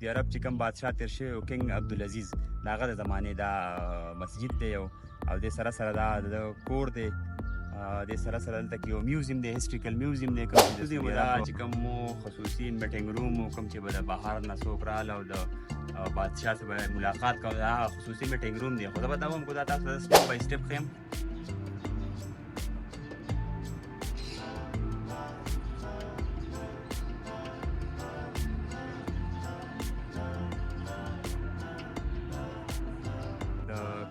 د عرب چې کوم بادشاه تیر شوی و کینګ عبدالعزیز د هغه د زمانې دا مسجد دی او دې سره سره دا د کور دی دې سره سره دلته کې یو میوزیم دی هسټریکل میوزیم دی کوم چې کوم خصوصي میټینګ روم کوم چې به د بهر نه څوک راغله او د بادشاه سره به ملاقات کوي دا خصوصي میټینګ روم دی خو زه به دا وایم که دا تاسو ته سټپ بای سټپ ښیم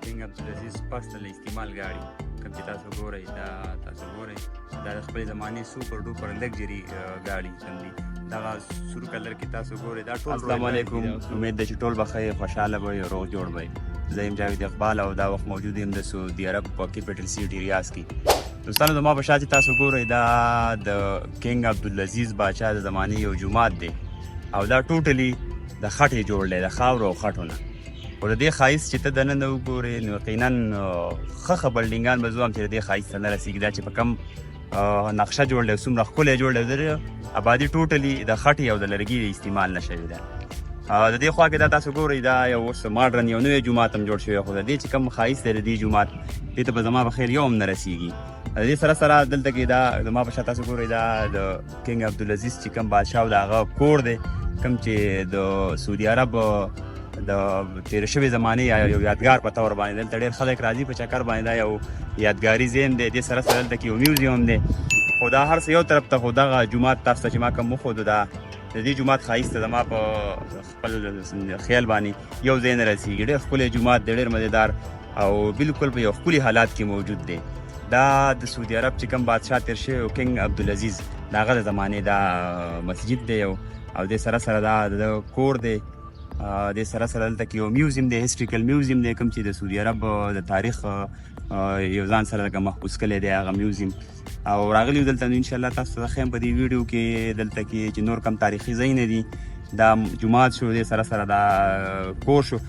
کینګ عبدالعزیز پرسنل استعمال ګاډي کوم چې تاسو ګورئ دا د خپلې زمانې سوپر ډوپر لګژري ګاډي کوم دي دغه سور کلر کې تاسو ګورئ دا ټول السلام علیکم امید ده چې ټول به ښه خوشحاله به روغ جوړ به زه یم جاوید اقبال او دا وخت موجود یم د سعودي عرب په کیپټل سټي ریاض کې دوستانو زما په شا چې تاسو ګورئ دا د کینګ عبدالعزیز باچا د زمانې یو جومات دی او دا ټوټلی د خټې جوړ دی د خاورو او خټو نه او د دې ښایست چې ته دننه وګورې نو یقینا ښه بلډینګان به زه وایم چې د دې ښایست ته نه رسېږي دا چې په کم نقشه جوړ دی څومره ښکلی جوړ دی د آبادي ټوټلي د خټې او د لرګي استعمال نه شوې ده د دې خوا کې دا تاسو ګورئ دا یو اوس ماډرن یو نوی جومات هم جوړ شوی خو د دې چې کوم ښایست دی د دې جومات دې ته به زما په خیر یو هم نه رسېږي د دې سره سره دلته کې دا زما په شا تاسو ګورئ دا د کینګ عبدالعزیز چې کوم بادشاه و د هغه کور دی کوم چې د سعودي عرب د تیر شوی زمانې یو یادګار په تور باندې دلته ډېر خلک راځي په چکر باندې دا یو یادګاري ځای دی دې سره سره دلته کې یو میوزیم دی خو دا هر څه یو طرف ته خو دغه جومات تاسو ته چې ما کوم وښودو دا د دې جومات ښایست ته زما په خپل خیال باندې یو ځای نه رسېږي ډېر ښکلی جومات دی ډېر مزېدار او بالکل په یو ښکلي حالات کې موجود دی دا د سعودي عرب چې کوم بادشاه تیر شوی و کینګ عبدالعزیز د هغه د زمانې دا مسجد دی او دې سره سره دا د کور دی د سره سره دلته کې یو میوزیم دی هسټریکل میوزیم دی کوم چې د سعودي عرب د تاریخ یو ځان سره لکه محفوظ کړی دی هغه میوزیم او راغلی دلته نو انشاءالله تاسو ته ښیم په دې ویډیو کې دلته کې چې نور کم تاریخي ځایونه دي دا جومات شو د سره سره دا کور شو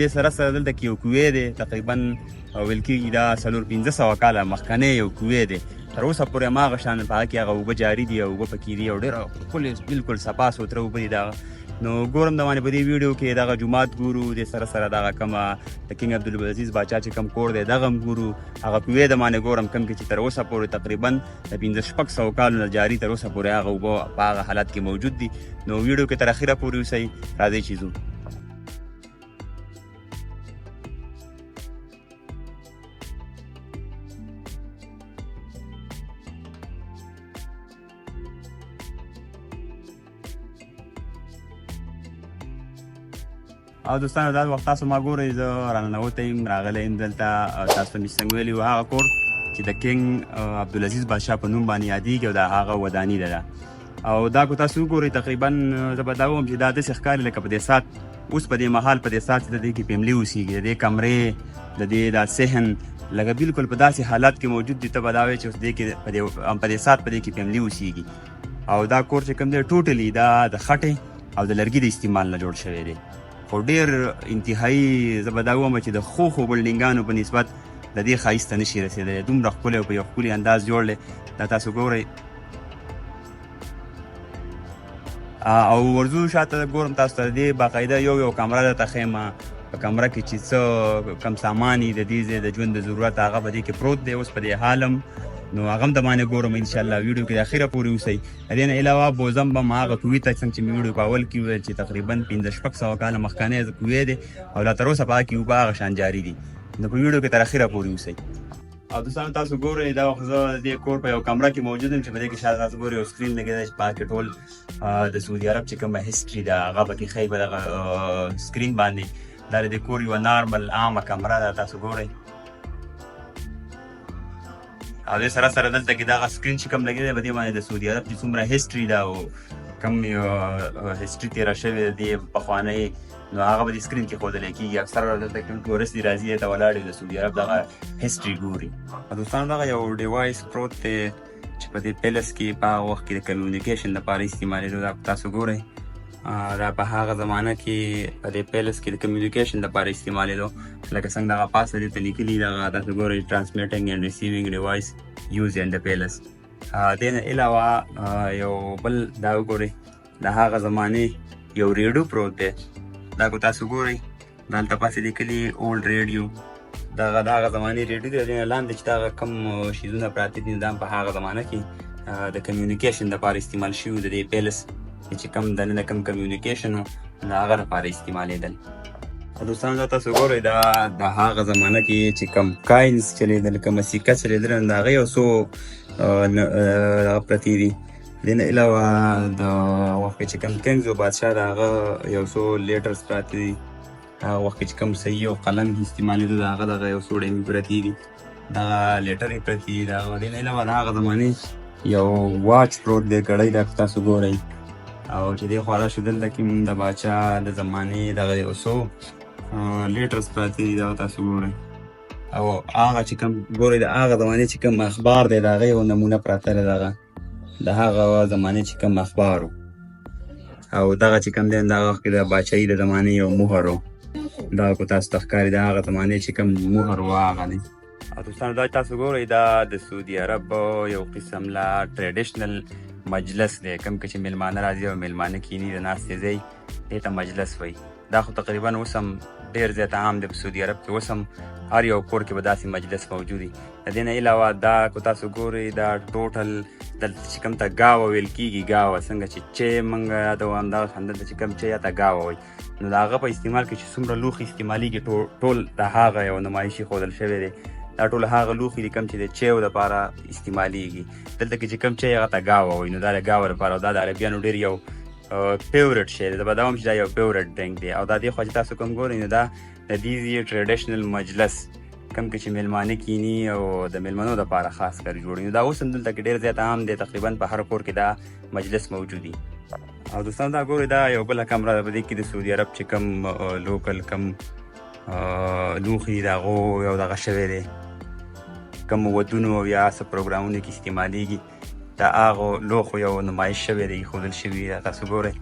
د سره سره دلته کې یو کوی دی تقریبا ویل کېږي دا 400-500 کاله مخکنی یو کوی دی تر اوسه پورې هماغه شان په هغه کې هغه اوبه جاري دي او اوبه پکې دي او ډېر ښکلې بالکل صفا سوتره اوبه دي دغه نو ګورم د باندې په دې ویډیو کې دغه جومات ګورو د سره سره دغه کومه د کینګ عبدالعزیز باچا چې کوم کور دی دغه هم ګورو هغه کوی د باندې ګورم کوم کې چې تر اوسه پورې تقریبا د 500 کالو نه جاري تر اوسه پورې هغه اوبه په هغه حالت کې موجود دي نو ویډیو کې تر اخره پورې اوسئ راځئ چې ځو او دوستانو دا وخت تاسو ما ګورئ زه راننوتی یم راغلی یم دلته تاسو ته مې څنګه ویلي وو هغه کور چې د کینګ عبدالعزیز بادشاه په نوم باندې یادېږي او د هغه وداني ده او دا که تاسو وګورئ تقریبا زه به دا ووایم چې دا داسې ښکاري لکه په دې ساعت اوس په دې مهال په دې ساعت چې د دې کې فیملي اوسېږي د دې کمرې د دې دا صحن لکه بالکل په داسې حالت کې موجود دي ته به دا وایې چې اوس دې کې په دې ساعت په دې کې فیملي اوسېږي او دا کور چې کوم دی ټوټلي دا د خټې او د لرګي د استعمال نه جوړ شوی دی خو ډېر انتهایي زه به دا ووایم چې د ښو بلډینګانو په نسبت د دې ښایست ته نشي رسېدلی دومره ښکلی او په یو ښکلي انداز جوړ دی دا تاسو ګورئ او ورځو شاته ګورم تاسو ته د دې باقاعده یو کمره درته ښیم په کمره کې چې څه کم سامان یي د دې ځای د ژوند د ضرورت هغه په دې کې پروت دی اوس په دې حال هم نو هغه هم د باندې ګورم انشاءالله ویډیو کې د اخره پورې اوسئ د دې نه علاوه بوزم به ما هغه کوي ته څنګه چې مې ویډیو په اول کې وویل چې تقریبا 500 کاله مخکنی کوی دی او لا تر اوسه په هغه کې اوبه هغه شان جاري دي نو په ویډیو کې تر اخره پورې اوسئ او دوستانو تاسو ګورئ دا وخت زه د دې کور په یو کمره کې موجود یم چې په دې کې شاید تاسو ګورئ یو سکرین لګېدی چې په هغه کې ټول د سعودي عرب چې کومه هسټري ده هغه پکې ښیي په دغه سکرین باندې دا د دې کور یوه نارمل عامه کمره ده تاسو ګورئ او دې سره سره دلته کې دغه سکرین چې کوم لګېدی په دې باندې د سعودي عرب چې څومره هسټري ده او کوم هسټري تېره شوې د دې پخوانۍ نو هغه به د سکرین کې ښودلی کېږي اکثره دلته کوم ټورست دي راځي ته ولاړ د سعودي عرب دغه هسټري ګوري دوستانو دغه یو ډیوایس پروت دی چې په دې پیلس کې په هغه وخت کې د کمیونیکیشن لپاره استعمالېدو دا تاسو ګورئ دا په هغه زمانه کې په دې پیلس کې د کمیونیکیشن لپاره استعمالېدو لکه څنګه دغه پاسه دې ته لیکلي دغه تاسو ګورئ ټرانسمیټینګ اینډ ریسیوینګ ډیوایس یوز ان د پیلس دې نه علاوه یو بل دا وګورئ د هغه زمانې یو ریډیو پروت دی. دا که تاسو ګورئ دلته پاسې لیکلي اولډ ریډیو. دغه د هغه زمانې ریډیو دی. د دې نه لاندې چې دغه کوم شیزونه پراته دي دا په هغه زمانه کې د کمیونیکیشن دپاره استعمال شوي د دې پیلس چې کوم دننه کوم کمیونیکیشن و د هغه لپاره استعمالېدل. دوستانو دا تاسو ګورئ دا د هغه زمانه کې چې کوم کاینز چلېدل کومه سکه چلېدله نو د هغې یو څو دغه پرتې دي. د دې نه علاوه د وخت کې چې کوم کنګز و بادشاه د هغه یو څو لیټرز پراته دي. هغه وخت کې چې کوم صحیح او قلم استعمالېده د هغه دغه یو څو ډیمې پرتې دي. دغه لیټرې پرتې دي. د دې نه علاوه د هغه زمانې یو واچ پروت دی ګړۍ دا که تاسو ګورئ. او چې دې خوا راشو دلته کې د باچا د زمانې دغه یو څو لیټرز پراته دي. دغه تاسو ګورئ. او هغه چې کوم ګورئ د هغه زمانې چې کوم اخبار دی د هغې یو نمونه پراته دی. دغه د هغه زمانې چې کوم اخبار و او دغه چې کوم دی دغه وخت کې د باچایي د زمانې یو مهر و. دغه که تاسو ته ښکاري د هغه زمانې چې کوم مهر و هغه دی. او دوستانو دا تاسو ګورئ دا د سعودي عرب یو قسم لا ټریډیشنل مجلس دی. کوم کې چې میلمانه راځي او میلمانه کیني د ناستې ځای دې ته مجلس وایي. دا خو تقریبا اوس هم ډېر زیات عام دی په سعودي عرب کې. اوس هم هر یو کور کې به داسې مجلس موجود وي. د دې نه علاوه دا که تاسو ګورئ دا ټوټل دلته چې کوم ته ګاوه ویل کېږي. ګاوه څنګه چې چای موږ یادوو همدغه همدلته چې کوم چای ته ګاوه وایي. نو د هغه په استعمال کې چې څومره لوښي استعمالېږي ټول د هغه یو نمایش ایښودل شوی دی. دا ټول هغه لوښي دي کوم چې د چایو دپاره استعمالېږي. دلته کې چې کوم چای هغه ته ګاوه وایي. نو دا د ګاوه دپاره او دا د عربیانو ډېر یو فیورټ شی دی. زه به دا وایم چې دا یو فیورټ ډرینک دی. او دا دې خوا چې تاسو کوم ګورئ نو دا د دې ټریډیشنل مجلس کوم کې چې میلمانه کیني او د میلمنو دپاره خاص کر جوړوي. نو دا اوس هم دلته کې ډېر زیات عام دی. تقریبا په هر کور کې دا مجلس موجود وي. او دوستانو دا ګورئ دا یو بله کمره ده. په دې کې د سعودي عرب چې کوم لوکل کوم لوښي د هغو یو دغه شوی دی. کوم ودونو او یا څه پروګرامونو کې استعمالېږي د هغو لوښو یو نمایش شوی دی ایښودل شوي. تاسو ګورئ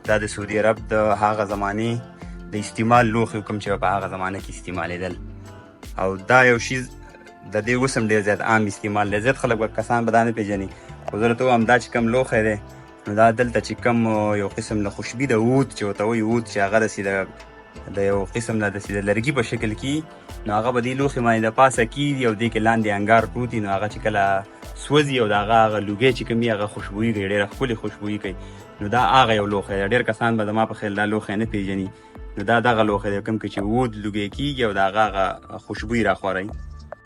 دا د سعودي عرب د هغه زمانې د استعمال لوښي کوم چې په هغه زمانه کې استعمالېدل. او دا یو شیز د دې اوس هم ډېر زیات عام استعمال دی. زیات خلک به کسان به دا نه پېژني. خو زه درته ووایم دا چې کوم لوښی دی نو دا دلته چې کوم یو قسم د خوشبي د عود چې ورته وایي عود چې هغه داسې د یو قسم نه داسې د لرګي په شکل کې نو هغه به دې لوښي باندې د پاسه کېږي او دې کې لاندې انګار پروت وي. نو هغه چې کله سوځي او د هغه لوګی چې کوم وي هغه خوشبويي کوي. ډېره ښکلې خوشبويي کوي. نو دا هغه یو لوښی دی. ډېر کسان به زما په خیال دا لوښی نه پېژني. نو دا دغه لوښی دی کوم کې چې عود لوګی کېږي او د هغه خوشبويي راخوروي.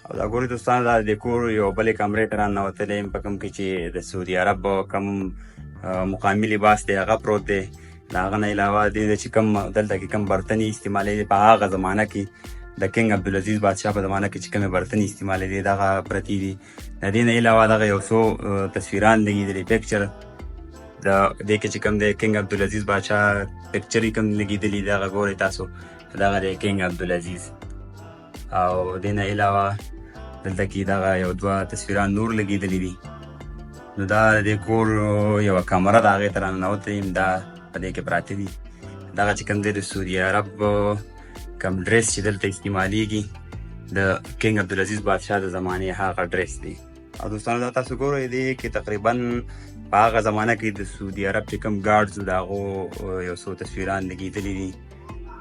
او دا ګورئ دوستانو دا د کور یو بلې کمرې ته راننوتلی یم په کوم کې چې د سعودي عرب کوم مقامي لباس دی هغه پروت دی. د هغه نه علاوه دې چې کوم دلته کې کوم برتنې استعمالېدې په هغه زمانه کې د کنګ عبدالعزیز بادشاه په زمانه کې چې کومې برتنې استعمالېدې دغه پرتې دي. د دې نه علاوه دغه یو څو تصویران لګېدلي پکچر د دې کې چې کوم دی کنګ عبدالعزیز بادشاه پکچر یې کوم لګېدلي دغه ګورئ تاسو دغه دی کنګ عبدالعزیز. او دې نه علاوه دلته کې دغه یو دوه تصویران نور لګېدلي دي. نو دا د دې کور یوه کمره ده هغې ته راننوتی یم. دا په دې کې پراته دي. دغه چې کوم دی د سعودي عرب کوم ډریس چې دلته استعمالېږي د کنګ عبدالعزیز بادشاه د زمانې هغه ډریس دی. او دوستانو دا تاسو ګورئ دې کې تقریبا په هغه زمانه کې د سعودي عرب چې کوم ګارډز و د هغو یو څو تصویران لګېدلي دي.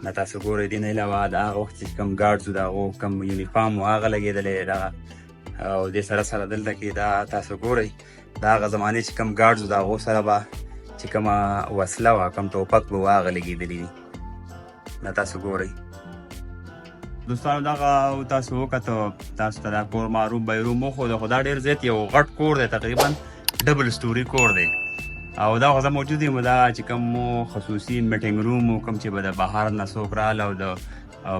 دا تاسو ګورئ. دې نه علاوه د هغه وخت چې کوم ګارډز و د هغو کوم یونیفارم و هغه لګېدلی دغه. او دې سره سره دلته کې دا تاسو ګورئ د هغه زمانې چې کوم ګارډز و د هغو سره به چې کومه وسله وه کوم ټوپک به و هغه لګېدلي دي. دا تاسو ګورئ. دوستانو دغه تاسو وکتو تاسو ته دا کور معروف بیروم وښود. خو دا ډېر زیات یو غټ کور دی. تقریبا ډبل سټوري کور دی. او دا خو زه موجود یم. دا چې کوم خصوصي میټینګ روم کوم چې به د بهر نه څوک راغله او د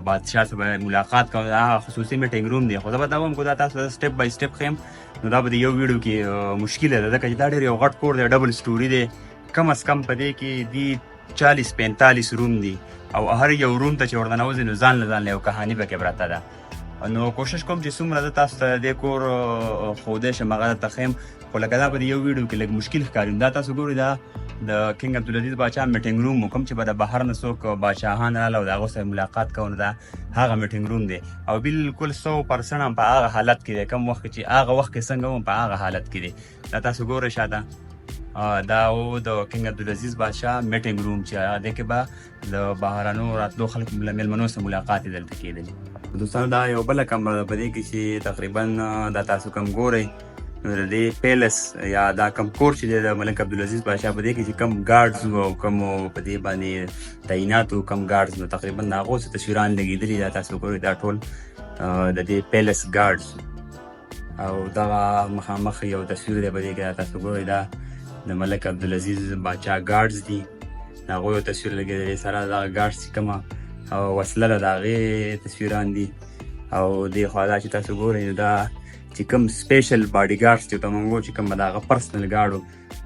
بادشاه سره به ملاقات کوم هغه خصوصي میټینګ روم دی. خو زه به دا وایم که دا تاسو سټپ بای سټپ ښیم نو دا به د یو ویډیو کې مشکله ده ځکه چې دا ډېر یو غټ کور دی. ډبل سټوري دی. کم از کم په دې کې دي 40-45 روم دي. او هر یو روم ته چې ورننوځي نو ځان له یو کهاني پکې پرته ده. نو کوشش کوم چې څومره زه تاسو ته دې کور ښودی شم هغه درته ښیم. خو لکه دا به د یو ویډیو کې لږ مشکل ښکاري. دا تاسو ګورئ دا د کنګ عبدالعزیز باچا میټینګ روم کوم چې به د بهر نه څوک باچاهان راغله او د هغو سره ملاقات کوو نو دا هغه میټینګ روم دی. او بالکل 100% هم په هغه حالت کې دی کوم وخت چې هغه وخت کې څنګه وم په هغه حالت کې دی. دا تاسو ګورئ شاته. دا و د کینګ عبدالعزیز بادشاه میټینګ روم چې هغه کې به د بهرانو راتلو خلکو له میلمنو سره ملاقات یې دلته کېدلې. دوستانو دا یو بله کمره ده په دې کې چې تقریبا دا تاسو کوم ګورئ نو د دې پیلس یا دا کم کور چې دی د ملک عبدالعزیز بادشاه په دې کې چې کم ګارډز وو او کم په دې باندې تعینات وو کم ګارډز نو تقریبا د هغو څه تصویران لګېدلي دا تاسو ګورئ دا ټول د دې پیلس ګارډز او دغه مخامخ یو تصویر دی په دې کې تاسو ګورئ دا د ملک عبدالعزیز بادشاه ګارډز دي د هغو یو تصویر لګېدلی سره دغه ګارډز چې کومه او وسله ده د هغې تصویران دي او دې خوا دا چې تاسو ګورئ نو دا چې کوم سپیشل باډي ګارډز چې ورته موږ وایو چې کوم د هغه پرسنل ګارډ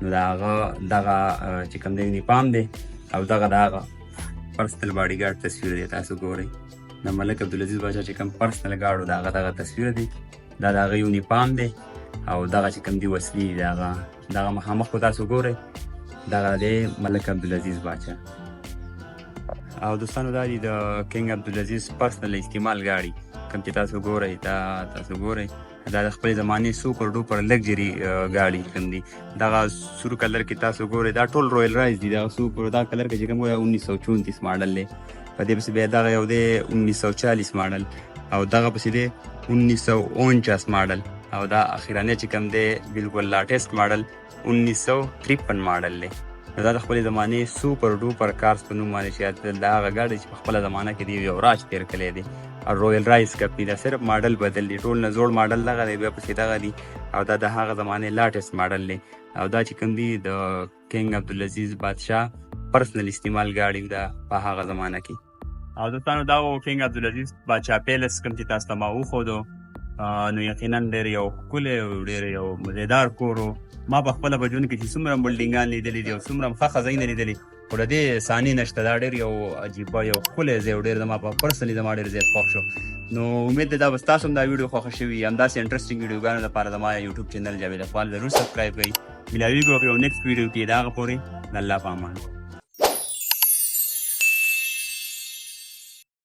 نو د هغه دغه چې کوم دی یونیفارم دی او دغه د هغه پرسنل باډي ګارډ تصویر دی تاسو ګورئ د ملک عبدالعزیز بادشاه چې کوم پرسنل ګارډ و د هغه دغه تصویر دی دا د هغه یونیفارم دی او دغه چې کوم دي وسلې دي دغه مخامخ خو تاسو ګورئ دغه دی ملک عبدالعزیز بادشاه. او دوستانو دا دي د کینګ عبدالعزیز پرسنل استعمال ګاډي کوم چې تاسو ګورئ دا تاسو ګورئ دا د خپلې زمانې سوپر ډوپر لګجري ګاډي کوم دي دغه سور کلر کې تاسو ګورئ دا ټول رویل رایز دي دغه سوپر دا کلر کې چې کوم وایي 1934 ماډل دی په دې پسې بیا دغه یو دی 1940 ماډل او دغه پسې دی 1949 ماډل او دا اخیرانه چې کوم دی بالکل لاټیسټ ماډل 1953 ماډل دی نو دا د خپلې زمانې سوپر ډوپر کارز په نوم باندې چې دا هغه ګاډی چې په خپله زمانه کې دی یو راج تېر کړی دی او رویل رایس کپ دی دا صرف ماډل بدل دی ټول نه زوړ ماډل دغه دی بیا پسې دغه دی او دا د هغه زمانې لاټیسټ ماډل دی او دا چې کوم دی د کینګ عبدالعزیز بادشاه پرسنل استعمال ګاډي دا په هغه زمانه کې. او دوستانو دا و کینګ عبدالعزیز بادشاه پیلس کوم چې تاسو ته ما وښودو نو یقینا ډېر یو ښکلی او ډېر یو مزیدار کور و. ما په خپله په ژوند کې چې څومره بلډینګان لیدلي دي او څومره ښه ځایونه لیدلي خو د دې ثاني نشته دا ډېر یو عجیبه یو ښکلی ځای او ډېر زما په پرسنلي زما ډېر زیات خوښ شو. نو امید دی دا به ستاسو هم دا ویډیو خوښه شوي همداسې انټرسټینګ ویډیوګانو لپاره زما یوټیوب چینل جاوید اقبال ضرور سبسکرایب کړئ. ملاویږو په یو نیکسټ ویډیو کې د هغه پورې د الله په امان.